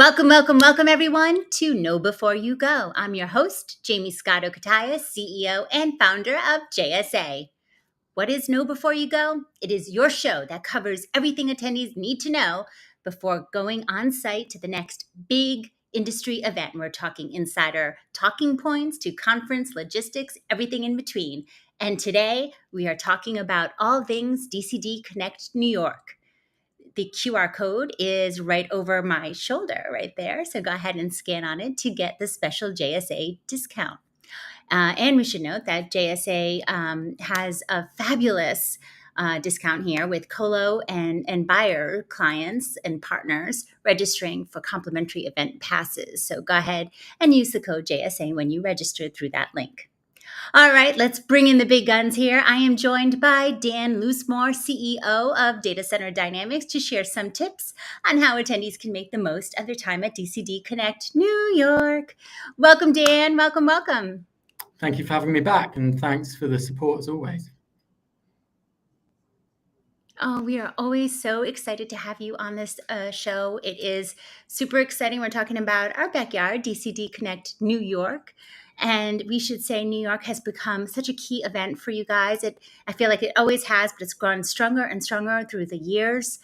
Welcome, welcome, welcome, everyone, to Know Before You Go. I'm your host, Jaymie Scotto Cutaia, CEO and founder of JSA. What is Know Before You Go? It is your show that covers everything attendees need to know before going on site to the next big industry event. We're talking insider talking points to conference logistics, everything in between. And today we are talking about all things DCD Connect New York. The QR code is right over my shoulder right there. So go ahead and scan on it to get the special JSA discount. And we should note that JSA has a fabulous discount here with colo and buyer clients and partners registering for complimentary event passes. So go ahead and use the code JSA when you register through that link. All right, let's bring in the big guns here. I am joined by Dan Loosemore, CEO of DatacenterDynamics, to share some tips on how attendees can make the most of their time at DCD Connect New York. Welcome, Dan. Welcome, welcome. Thank you for having me back, and thanks for the support as always. Oh, we are always so excited to have you on this show. It is super exciting. We're talking about our backyard, DCD Connect New York. And we should say New York has become such a key event for you guys. I feel like it always has, but it's grown stronger and stronger through the years,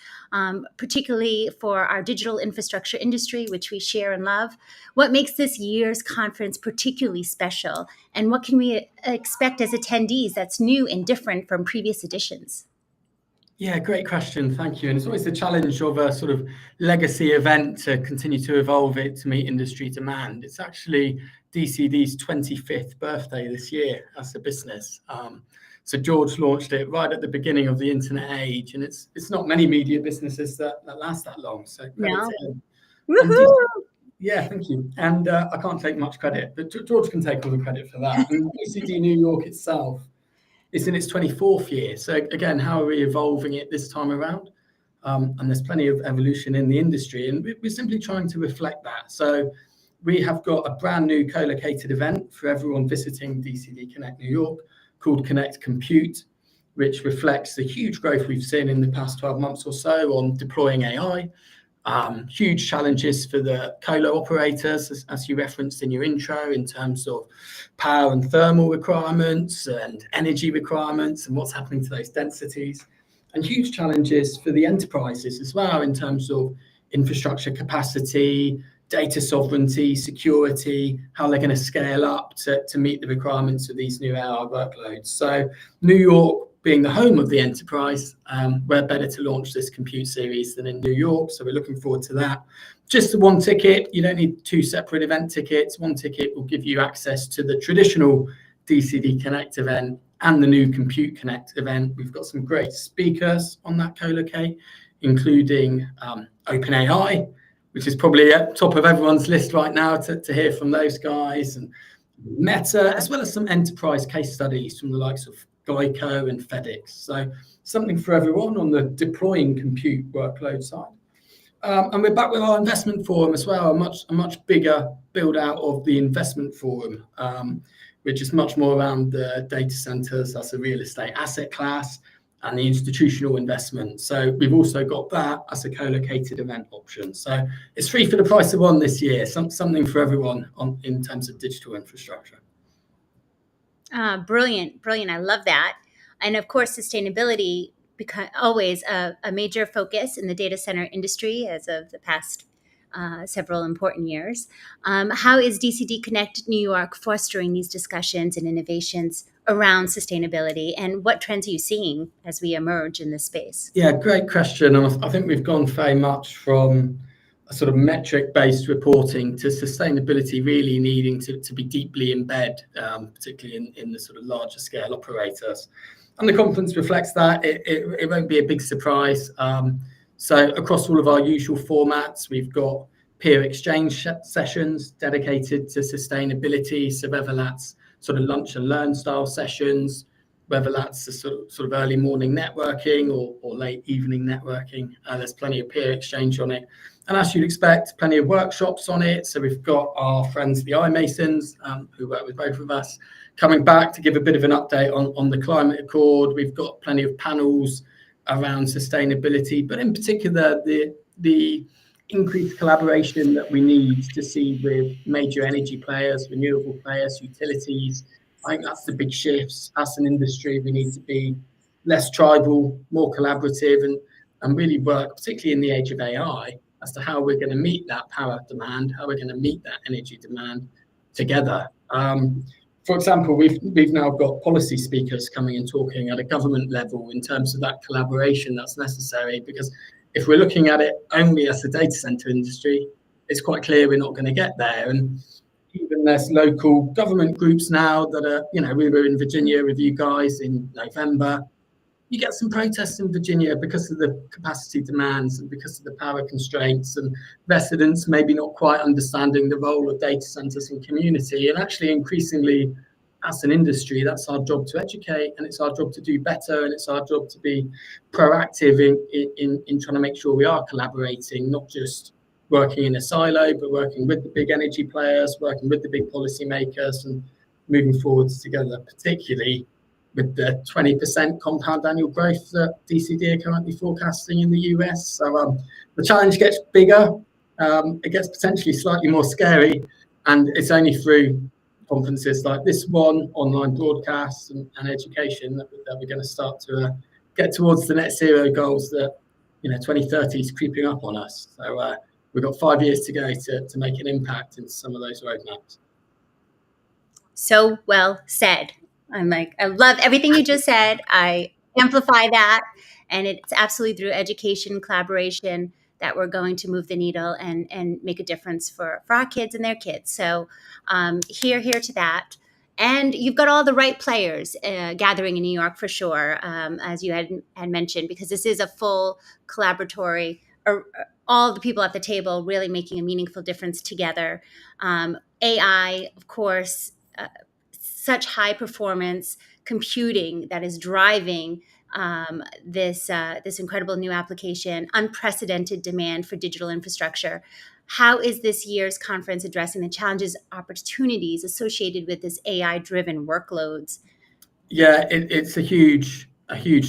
particularly for our digital infrastructure industry, which we share and love. What makes this year's conference particularly special? And what can we expect as attendees that's new and different from previous editions? Yeah, great question. Thank you. And it's always the challenge of a sort of legacy event to continue to evolve it to meet industry demand. It's actually DCD's 25th birthday this year as a business. So George launched it right at the beginning of the internet age, and it's not many media businesses that last that long. So credit to him. Woohoo! Yeah, thank you. And I can't take much credit, but George can take all the credit for that. And DCD New York itself, it's in its 24th year. So again, how are we evolving it this time around? And there's plenty of evolution in the industry, and we're simply trying to reflect that. So we have got a brand new co-located event for everyone visiting DCD Connect New York called Connect Compute, which reflects the huge growth we've seen in the past 12 months or so on deploying AI. Huge challenges for the colo operators, as you referenced in your intro, in terms of power and thermal requirements and energy requirements and what's happening to those densities. And huge challenges for the enterprises as well in terms of infrastructure capacity, data sovereignty, security, how they're going to scale up to meet the requirements of these new AI workloads. So New York, being the home of the enterprise, where better to launch this compute series than in New York. So we're looking forward to that. Just the one ticket, you don't need two separate event tickets. One ticket will give you access to the traditional DCD Connect event and the new Compute Connect event. We've got some great speakers on that co-locate, including OpenAI, which is probably at top of everyone's list right now to hear from those guys, and Meta, as well as some enterprise case studies from the likes of Geico and FedEx. So something for everyone on the deploying compute workload side. And we're back with our investment forum as well, a much bigger build out of the investment forum, which is much more around the data centers as a real estate asset class and the institutional investment. So we've also got that as a co-located event option. So it's free for the price of one this year, something for everyone in terms of digital infrastructure. Brilliant, brilliant. I love that. And of course, sustainability becomes always a major focus in the data center industry as of the past several important years. How is DCD Connect New York fostering these discussions and innovations around sustainability, and what trends are you seeing as we emerge in this space? Yeah, great question. And I think we've gone very much from a sort of metric-based reporting to sustainability really needing to be deeply embedded, particularly in the sort of larger scale operators. And the conference reflects that. It won't be a big surprise. So across all of our usual formats, we've got peer exchange sessions dedicated to sustainability. So whether that's sort of lunch and learn style sessions, whether that's a sort of early morning networking or late evening networking, there's plenty of peer exchange on it. And as you'd expect, plenty of workshops on it. So we've got our friends, the iMasons, who work with both of us, coming back to give a bit of an update on the climate accord. We've got plenty of panels around sustainability, but in particular, the increased collaboration that we need to see with major energy players, renewable players, utilities. I think that's the big shifts. As an industry, we need to be less tribal, more collaborative, and really work, particularly in the age of AI, as to how we're going to meet that power demand, how we're going to meet that energy demand together. For example, we've now got policy speakers coming and talking at a government level in terms of that collaboration that's necessary, because if we're looking at it only as a data center industry, it's quite clear we're not going to get there. And even there's local government groups now that are, we were in Virginia with you guys in November. You get some protests in Virginia because of the capacity demands and because of the power constraints, and residents maybe not quite understanding the role of data centers in community. And actually, increasingly, as an industry, that's our job to educate, and it's our job to do better, and it's our job to be proactive in trying to make sure we are collaborating, not just working in a silo, but working with the big energy players, working with the big policymakers, and moving forwards together, particularly with the 20% compound annual growth that DCD are currently forecasting in the US. So the challenge gets bigger, it gets potentially slightly more scary, and it's only through conferences like this one, online broadcasts and education that we're going to start to get towards the net zero goals that 2030 is creeping up on us. So we've got 5 years to go to make an impact in some of those roadmaps. So well said. I love everything you just said. I amplify that. And it's absolutely through education, collaboration that we're going to move the needle and make a difference for our kids and their kids. So here to that. And you've got all the right players gathering in New York for sure, as you had mentioned, because this is a full collaboratory, all the people at the table really making a meaningful difference together. AI, of course, such high performance computing that is driving this incredible new application, unprecedented demand for digital infrastructure. How is this year's conference addressing the challenges, opportunities associated with this AI-driven workloads? Yeah, it's a huge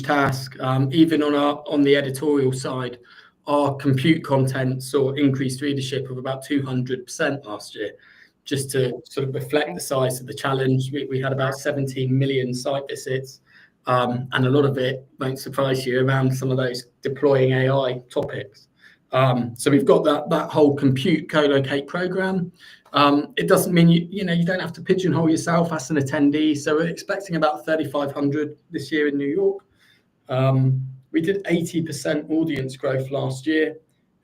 task. Even on the editorial side, our compute content saw increased readership of about 200% last year. Just to sort of reflect the size of the challenge, we had about 17 million site visits, and a lot of it, won't surprise you, around some of those deploying AI topics. So we've got that whole compute co-locate program. It doesn't mean you don't have to pigeonhole yourself as an attendee. So we're expecting about 3,500 this year in New York. We did 80% audience growth last year.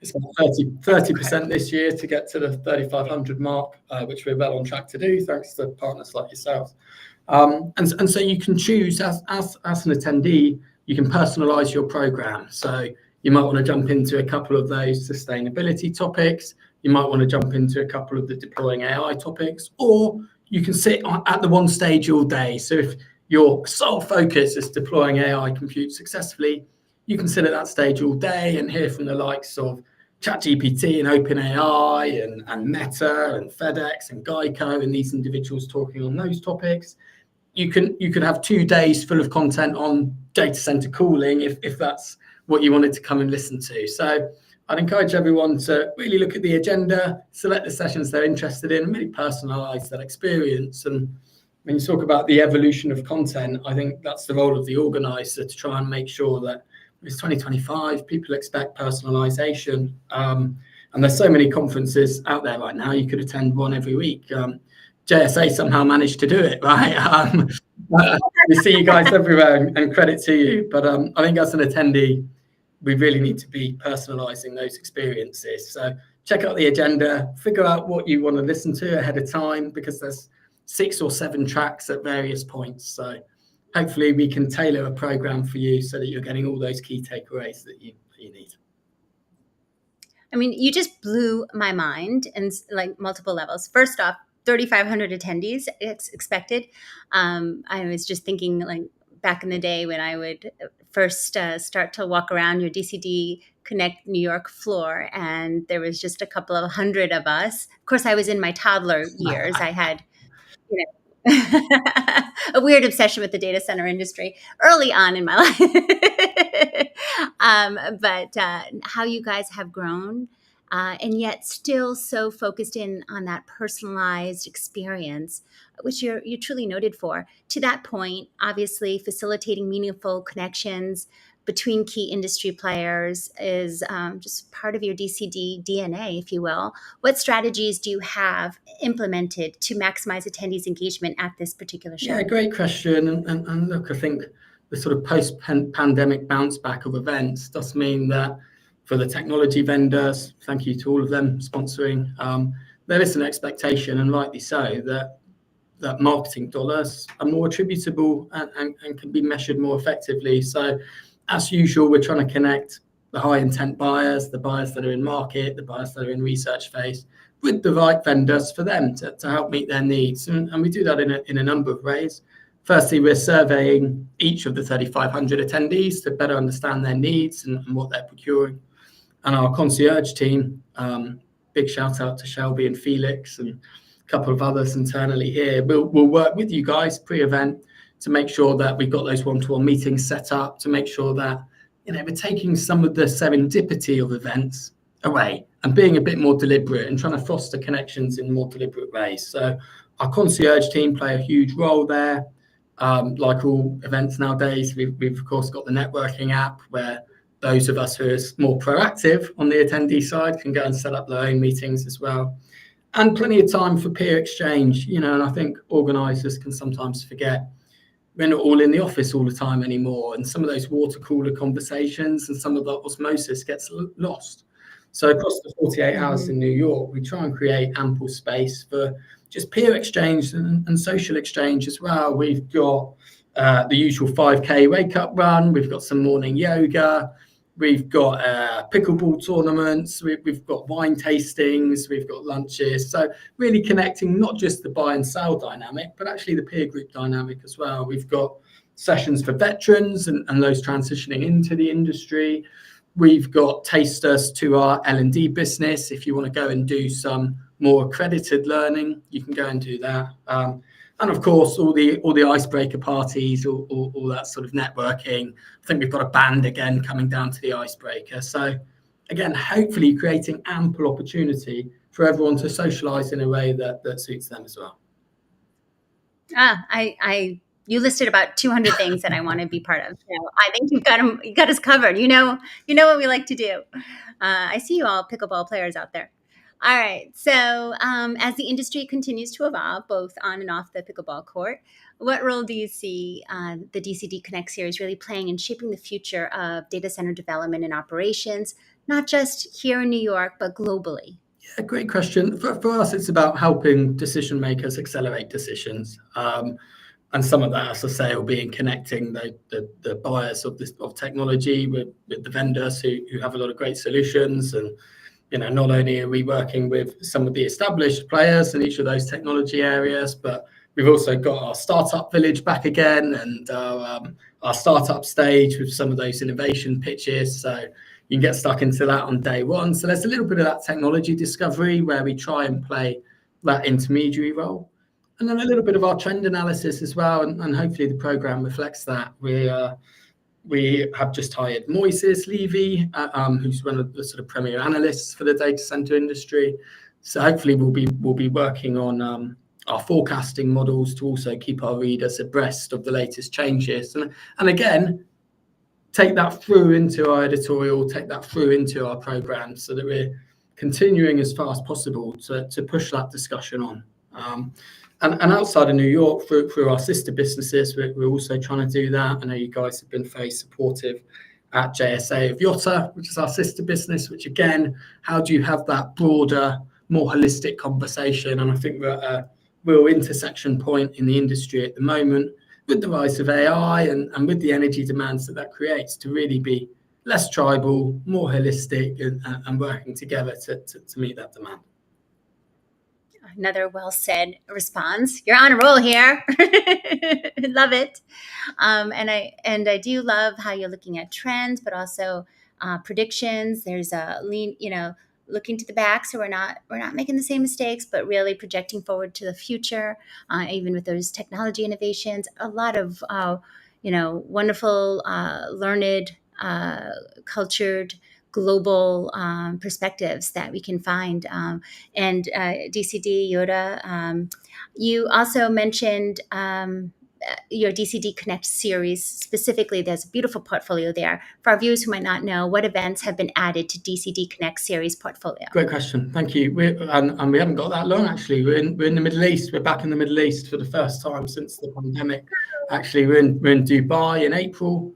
It's 30% this year to get to the 3,500 mark, which we're well on track to do, thanks to partners like yourselves. And so you can choose as an attendee, you can personalize your program. So you might want to jump into a couple of those sustainability topics. You might want to jump into a couple of the deploying AI topics, or you can sit at the one stage all day. So if your sole focus is deploying AI compute successfully, you can sit at that stage all day and hear from the likes of ChatGPT and OpenAI and Meta and FedEx and Geico and these individuals talking on those topics. You could have 2 days full of content on data center cooling if that's what you wanted to come and listen to. So I'd encourage everyone to really look at the agenda, select the sessions they're interested in, and really personalize that experience. And when you talk about the evolution of content, I think that's the role of the organizer to try and make sure that it's 2025, people expect personalization. And there's so many conferences out there right now, you could attend one every week. JSA somehow managed to do it, right? We see you guys everywhere, and credit to you. But I think as an attendee, we really need to be personalizing those experiences. So check out the agenda, figure out what you want to listen to ahead of time, because there's 6 or 7 tracks at various points. So hopefully we can tailor a program for you so that you're getting all those key takeaways that you need. I mean, you just blew my mind in like multiple levels. First off, 3,500 attendees it's expected. I was just thinking like back in the day when I would first start to walk around your DCD Connect New York floor, and there was just a couple of hundred of us. Of course, I was in my toddler years. I had, a weird obsession with the data center industry early on in my life. But how you guys have grown and yet still so focused in on that personalized experience, which you're truly noted for. To that point, obviously, facilitating meaningful connections between key industry players is just part of your DCD DNA, if you will. What strategies do you have implemented to maximize attendees' engagement at this particular show? Yeah, great question. And look, I think the sort of post-pandemic bounce back of events does mean that for the technology vendors, thank you to all of them sponsoring, there is an expectation, and rightly so, that marketing dollars are more attributable and can be measured more effectively. So as usual, we're trying to connect the high intent buyers, the buyers that are in market, the buyers that are in research phase, with the right vendors for them to help meet their needs. And we do that in a number of ways. Firstly, we're surveying each of the 3,500 attendees to better understand their needs and what they're procuring. And our concierge team, big shout out to Shelby and Felix and a couple of others internally here, we'll work with you guys pre-event to make sure that we've got those one-to-one meetings set up, to make sure that we're taking some of the serendipity of events away and being a bit more deliberate and trying to foster connections in more deliberate ways. So our concierge team play a huge role there. Like all events nowadays, we've of course got the networking app where those of us who are more proactive on the attendee side can go and set up their own meetings as well. And plenty of time for peer exchange, and I think organisers can sometimes forget we're not all in the office all the time anymore. And some of those water cooler conversations and some of the osmosis gets lost. So across the 48 hours in New York, we try and create ample space for just peer exchange and social exchange as well. We've got the usual 5K wake up run. We've got some morning yoga. We've got pickleball tournaments. We've got wine tastings. We've got lunches. So really connecting not just the buy and sell dynamic, but actually the peer group dynamic as well. We've got sessions for veterans and those transitioning into the industry. We've got tasters to our L&D business. If you want to go and do some more accredited learning, you can go and do that. And of course, all the icebreaker parties, all that sort of networking. I think we've got a band again coming down to the icebreaker. So again, hopefully creating ample opportunity for everyone to socialise in a way that suits them as well. You listed about 200 things that I want to be part of. So I think you got us covered. You know what we like to do. I see you all pickleball players out there. All right. So as the industry continues to evolve, both on and off the pickleball court, what role do you see the DCD Connect series really playing in shaping the future of data center development and operations, not just here in New York, but globally? Yeah, great question. For us, it's about helping decision makers accelerate decisions. And some of that, as I say, will be in connecting the buyers of technology with the vendors who have a lot of great solutions. And not only are we working with some of the established players in each of those technology areas, but we've also got our startup village back again and our startup stage with some of those innovation pitches. So you can get stuck into that on day one. So there's a little bit of that technology discovery where we try and play that intermediary role. And then a little bit of our trend analysis as well. And hopefully the program reflects that. We have just hired Moises Levy, who's one of the sort of premier analysts for the data center industry. So hopefully we'll be working on our forecasting models to also keep our readers abreast of the latest changes. And again, take that through into our editorial, take that through into our programs so that we're continuing as far as possible to push that discussion on. And outside of New York, through our sister businesses, we're also trying to do that. I know you guys have been very supportive at JSA of Yotta, which is our sister business, which again, how do you have that broader, more holistic conversation? And I think we're at a real intersection point in the industry at the moment with the rise of AI and with the energy demands that creates to really be less tribal, more holistic and working together to meet that demand. Another well said response. You're on a roll here. Love it. And I do love how you're looking at trends, but also predictions. There's a lean, looking to the back, so we're not making the same mistakes, but really projecting forward to the future. Even with those technology innovations, a lot of wonderful, learned, cultured global perspectives that we can find. And DCD, Yoda, you also mentioned your DCD Connect series. Specifically, there's a beautiful portfolio there. For our viewers who might not know, what events have been added to DCD Connect series portfolio? Great question. Thank you. And we haven't got that long, actually. We're in the Middle East. We're back in the Middle East for the first time since the pandemic. Actually, we're in Dubai in April,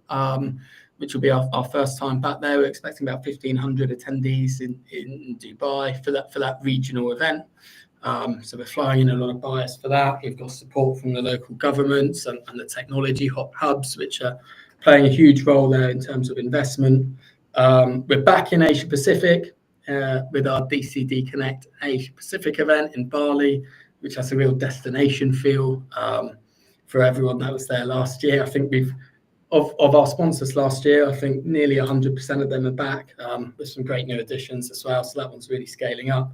which will be our first time back there. We're expecting about 1,500 attendees in Dubai for that regional event. So we're flying in a lot of buyers for that. We've got support from the local governments and the technology hubs, which are playing a huge role there in terms of investment. We're back in Asia Pacific with our DCD Connect Asia Pacific event in Bali, which has a real destination feel for everyone that was there last year. I think of our sponsors last year, I think nearly 100% of them are back with some great new additions as well. So that one's really scaling up.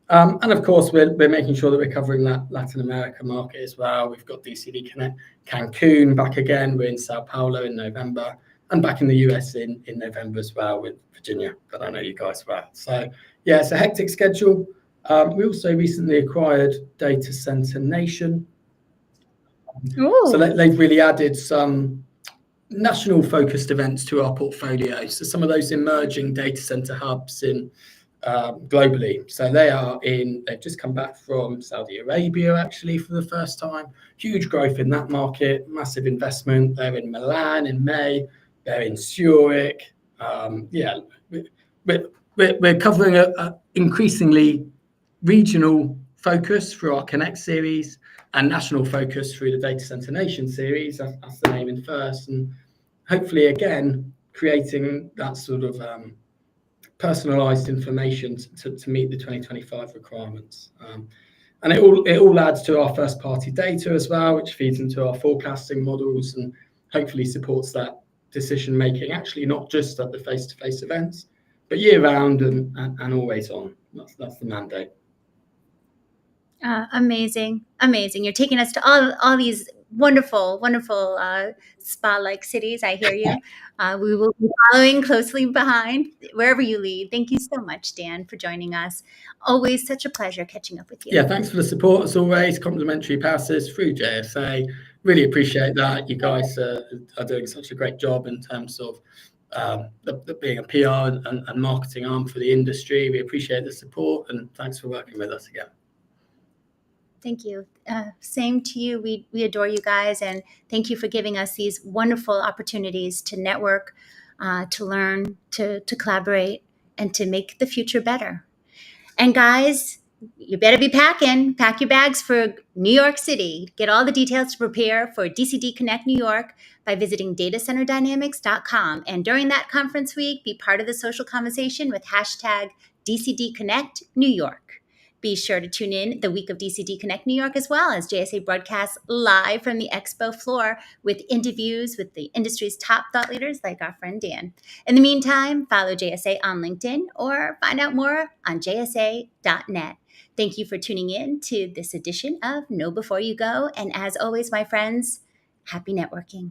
And of course, we're making sure that we're covering that Latin America market as well. We've got DCD Connect Cancun back again. We're in Sao Paulo in November, and back in the US in November as well with Virginia, that I know you guys were at. So yeah, it's a hectic schedule. We also recently acquired Data Center Nation. So they've really added some national focused events to our portfolio. So some of those emerging data center hubs in globally. So they've just come back from Saudi Arabia actually for the first time. Huge growth in that market, massive investment. They're in Milan in May. They're in Zurich. We're covering a increasingly regional focus through our Connect series and national focus through the Data Center Nation series. That's the name in first, and hopefully again creating that sort of personalized information to meet the 2025 requirements. And it all adds to our first party data as well, which feeds into our forecasting models and hopefully supports that decision making, actually not just at the face-to-face events, but year round and always on. That's the mandate. Amazing. You're taking us to all these wonderful spa-like cities. I hear you. We will be following closely behind wherever you lead. Thank you so much, Dan, for joining us. Always such a pleasure catching up with you. Yeah, thanks for the support as always. Complimentary passes through JSA. Really appreciate that. You guys are doing such a great job in terms of being a PR and marketing arm for the industry. We appreciate the support and thanks for working with us again. Thank you. Same to you. We adore you guys, and thank you for giving us these wonderful opportunities to network, to learn, to collaborate, and to make the future better. And guys, you better be packing. Pack your bags for New York City. Get all the details to prepare for DCD Connect New York by visiting DatacenterDynamics.com. And during that conference week, be part of the social conversation with hashtag DCD Connect New York. Be sure to tune in the week of DCD Connect New York as well, as JSA broadcasts live from the expo floor with interviews with the industry's top thought leaders like our friend Dan. In the meantime, follow JSA on LinkedIn or find out more on jsa.net. Thank you for tuning in to this edition of Know Before You Go. And as always, my friends, happy networking.